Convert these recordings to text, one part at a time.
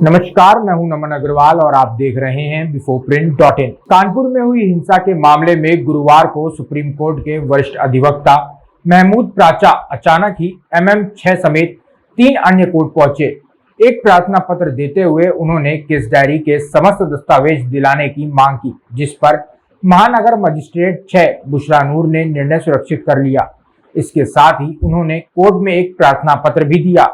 नमस्कार, मैं हूं नमन अग्रवाल और आप देख रहे हैं biforeprint.in। कानपुर में हुई हिंसा के मामले में गुरुवार को सुप्रीम कोर्ट के वरिष्ठ अधिवक्ता महमूद प्राचा अचानक ही MM6 समेत 3 अन्य कोर्ट पहुंचे। एक प्रार्थना पत्र देते हुए उन्होंने केस डायरी के समस्त दस्तावेज दिलाने की मांग की, जिस पर महानगर मजिस्ट्रेट 6 बुशरा नूर ने निर्णय सुरक्षित कर लिया। इसके साथ ही उन्होंने कोर्ट में एक प्रार्थना पत्र भी दिया,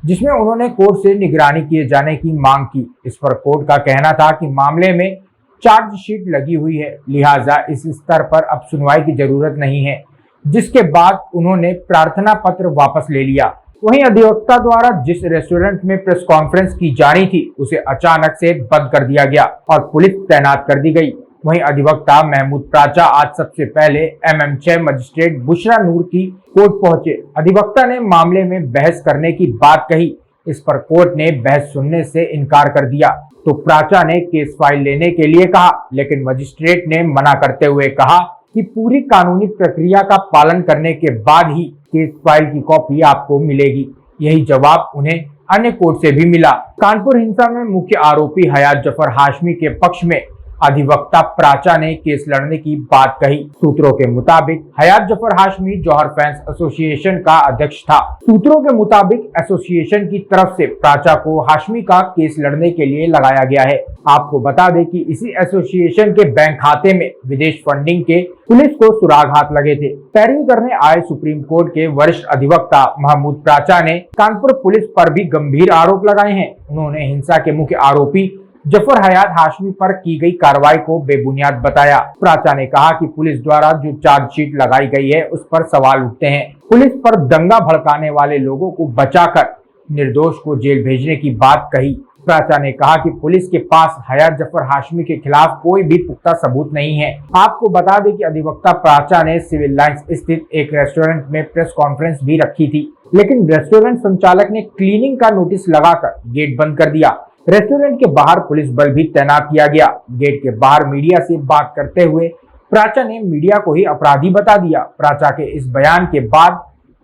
जिसमें उन्होंने कोर्ट से निगरानी किए जाने की मांग की। इस पर कोर्ट का कहना था कि मामले में चार्जशीट लगी हुई है, लिहाजा इस स्तर पर अब सुनवाई की जरूरत नहीं है, जिसके बाद उन्होंने प्रार्थना पत्र वापस ले लिया। वहीं अधिवक्ता द्वारा जिस रेस्टोरेंट में प्रेस कॉन्फ्रेंस की जानी थी, उसे अचानक से बंद कर दिया गया और पुलिस तैनात कर दी गई। वहीं अधिवक्ता महमूद प्राचा आज सबसे पहले MM6 मजिस्ट्रेट बुशरा नूर की कोर्ट पहुंचे। अधिवक्ता ने मामले में बहस करने की बात कही। इस पर कोर्ट ने बहस सुनने से इनकार कर दिया तो प्राचा ने केस फाइल लेने के लिए कहा, लेकिन मजिस्ट्रेट ने मना करते हुए कहा कि पूरी कानूनी प्रक्रिया का पालन करने के बाद ही केस फाइल की कॉपी आपको मिलेगी। यही जवाब उन्हें अन्य कोर्ट से भी मिला। कानपुर हिंसा में मुख्य आरोपी हयात जफर हाशमी के पक्ष में अधिवक्ता प्राचा ने केस लड़ने की बात कही। सूत्रों के मुताबिक हयात जफर हाशमी जौहर फैंस एसोसिएशन का अध्यक्ष था। सूत्रों के मुताबिक एसोसिएशन की तरफ से प्राचा को हाशमी का केस लड़ने के लिए लगाया गया है। आपको बता दें कि इसी एसोसिएशन के बैंक खाते में विदेश फंडिंग के पुलिस को सुराग हाथ लगे थे। पैरवी करने आए सुप्रीम कोर्ट के वरिष्ठ अधिवक्ता महमूद प्राचा ने कानपुर पुलिस पर भी गंभीर आरोप लगाए हैं। उन्होंने हिंसा के मुख्य आरोपी जफर हयात हाशमी पर की गई कार्रवाई को बेबुनियाद बताया। प्राचा ने कहा कि पुलिस द्वारा जो चार्जशीट लगाई गई है, उस पर सवाल उठते हैं। पुलिस पर दंगा भड़काने वाले लोगों को बचाकर निर्दोष को जेल भेजने की बात कही। प्राचा ने कहा कि पुलिस के पास हयात जफर हाशमी के खिलाफ कोई भी पुख्ता सबूत नहीं है। आपको बता दें कि अधिवक्ता प्राचा ने सिविल लाइंस स्थित एक रेस्टोरेंट में प्रेस कॉन्फ्रेंस भी रखी थी, लेकिन रेस्टोरेंट संचालक ने क्लीनिंग का नोटिस लगाकर गेट बंद कर दिया। रेस्टोरेंट के बाहर पुलिस बल भी तैनात किया गया। गेट के बाहर मीडिया से बात करते हुए प्राचा ने मीडिया को ही अपराधी बता दिया। प्राचा के इस बयान के बाद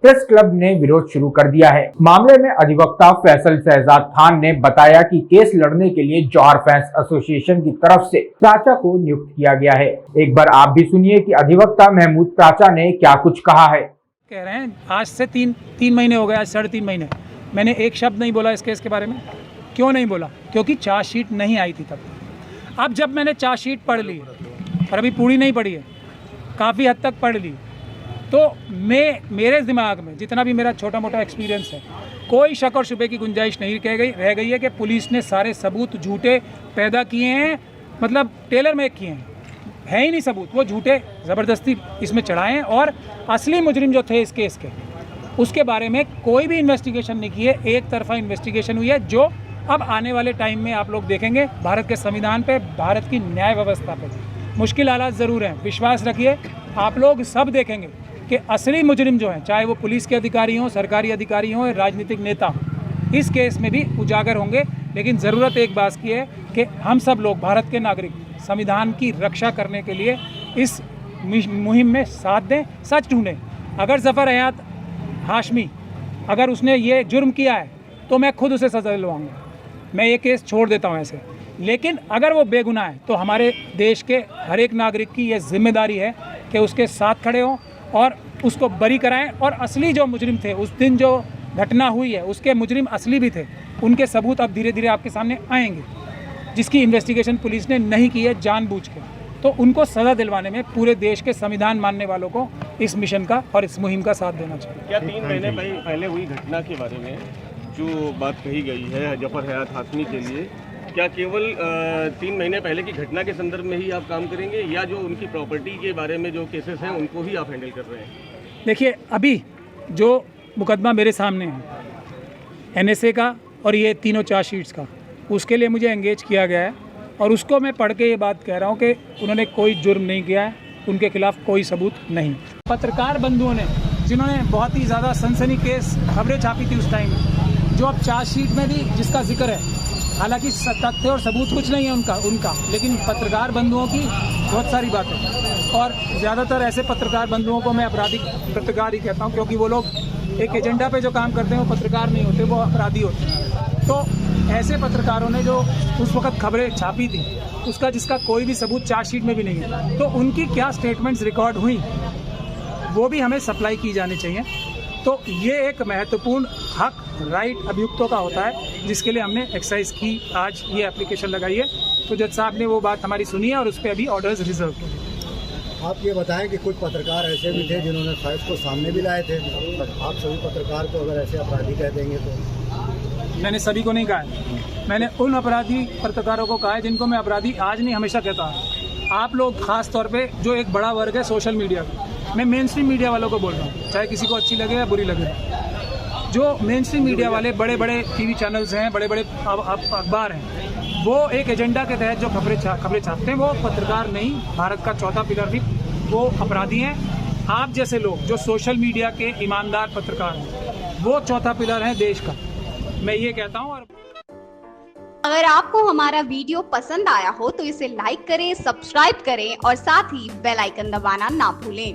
प्रेस क्लब ने विरोध शुरू कर दिया है। मामले में अधिवक्ता फैसल शहजाद खान ने बताया कि केस लड़ने के लिए जौहर फैंस एसोसिएशन की तरफ से प्राचा को नियुक्त किया गया है। एक बार आप भी सुनिए कि अधिवक्ता महमूद प्राचा ने क्या कुछ कहा है। कह रहे हैं आज से तीन महीने हो गए, आज 3.5 महीने मैंने एक शब्द नहीं बोला इस केस के बारे में। क्यों नहीं बोला? क्योंकि चार्जशीट नहीं आई थी तब। अब जब मैंने चार्जशीट पढ़ ली और अभी पूरी नहीं पढ़ी है, काफ़ी हद तक पढ़ ली, तो मेरे दिमाग में जितना भी मेरा छोटा मोटा एक्सपीरियंस है, कोई शक और शुबे की गुंजाइश नहीं रह गई है कि पुलिस ने सारे सबूत झूठे पैदा किए हैं, मतलब टेलर मेक किए हैं। है ही नहीं सबूत, वो झूठे ज़बरदस्ती इसमें चढ़ाए हैं और असली मुजरिम जो थे इस केस के, उसके बारे में कोई भी इन्वेस्टिगेशन नहीं की है। एक तरफा इन्वेस्टिगेशन हुई है, जो अब आने वाले टाइम में आप लोग देखेंगे भारत के संविधान पे, भारत की न्याय व्यवस्था पे मुश्किल हालात ज़रूर हैं। विश्वास रखिए, आप लोग सब देखेंगे कि असली मुजरिम जो हैं, चाहे वो पुलिस के अधिकारी हों, सरकारी अधिकारी हों, राजनीतिक नेता हों, इस केस में भी उजागर होंगे। लेकिन ज़रूरत एक बात की है कि हम सब लोग भारत के नागरिक संविधान की रक्षा करने के लिए इस मुहिम में साथ दें, सच ढूंढें। अगर जफर हयात हाशमी अगर उसने ये जुर्म किया है तो मैं खुद उसे सज़ा दिलवाऊंगा, मैं ये केस छोड़ देता हूँ ऐसे। लेकिन अगर वो बेगुनाह है तो हमारे देश के हर एक नागरिक की ये जिम्मेदारी है कि उसके साथ खड़े हों और उसको बरी कराएं। और असली जो मुजरिम थे, उस दिन जो घटना हुई है उसके मुजरिम असली भी थे, उनके सबूत अब धीरे धीरे आपके सामने आएंगे, जिसकी इन्वेस्टिगेशन पुलिस ने नहीं की है जानबूझ के। तो उनको सज़ा दिलवाने में पूरे देश के संविधान मानने वालों को इस मिशन का और इस मुहिम का साथ देना चाहिए। क्या 3 महीने पहले हुई घटना के बारे में जो बात कही गई है जफर हयात हाशमी के लिए, क्या केवल 3 महीने पहले की घटना के संदर्भ में ही आप काम करेंगे, या जो उनकी प्रॉपर्टी के बारे में जो केसेस हैं उनको ही आप हैंडल कर रहे हैं? देखिए, अभी जो मुकदमा मेरे सामने है NSA का और ये तीनों चार्जशीट्स का, उसके लिए मुझे एंगेज किया गया है और उसको मैं पढ़ के ये बात कह रहा हूँ कि उन्होंने कोई जुर्म नहीं किया है, उनके खिलाफ कोई सबूत नहीं। पत्रकार बंधुओं ने, जिन्होंने बहुत ही ज़्यादा सनसनीखेज खबरें छापी थी उस टाइम, जो अब चार्जशीट में भी जिसका जिक्र है, हालांकि तथ्य और सबूत कुछ नहीं है उनका, लेकिन पत्रकार बंधुओं की बहुत सारी बातें, और ज़्यादातर ऐसे पत्रकार बंधुओं को मैं आपराधिक पत्रकार ही कहता हूँ, क्योंकि वो लोग एक एजेंडा पे जो काम करते हैं वो पत्रकार नहीं होते, वो अपराधी होते हैं। तो ऐसे पत्रकारों ने जो उस वक्त खबरें छापी थी, उसका जिसका कोई भी सबूत चार्जशीट में भी नहीं है, तो उनकी क्या स्टेटमेंट्स रिकॉर्ड हुई वो भी हमें सप्लाई की जानी चाहिए। तो ये एक महत्वपूर्ण हक, राइट अभियुक्तों का होता है, जिसके लिए हमने एक्सरसाइज की, आज ये एप्लीकेशन लगाई है। तो जज साहब ने वो बात हमारी सुनी है और उस पर अभी ऑर्डर्स रिजर्व किए। आप ये बताएं कि कुछ पत्रकार ऐसे भी थे जिन्होंने फाइल्स को सामने भी लाए थे। आप सभी पत्रकार को अगर ऐसे अपराधी कह देंगे तो? मैंने सभी को नहीं कहा है, मैंने उन अपराधी पत्रकारों को कहा है जिनको मैं अपराधी आज नहीं हमेशा कहता हूँ। आप लोग खास तौर पे जो एक बड़ा वर्ग है सोशल मीडिया का, मैं मेन स्ट्रीम मीडिया वालों को बोल रहा हूँ, चाहे किसी को अच्छी लगे या बुरी लगे। जो मेन स्ट्रीम मीडिया वाले बड़े बड़े टीवी चैनल्स हैं, बड़े बड़े अखबार हैं, वो एक एजेंडा के तहत जो खबरें छापते हैं वो पत्रकार नहीं, भारत का चौथा पिलर भी, वो अपराधी हैं। आप जैसे लोग जो सोशल मीडिया के ईमानदार पत्रकार हैं, वो चौथा पिलर है देश का, मैं ये कहता हूँ। और अगर आपको हमारा वीडियो पसंद आया हो तो इसे लाइक करें, सब्सक्राइब करें और साथ ही बेल आइकन दबाना ना भूलें।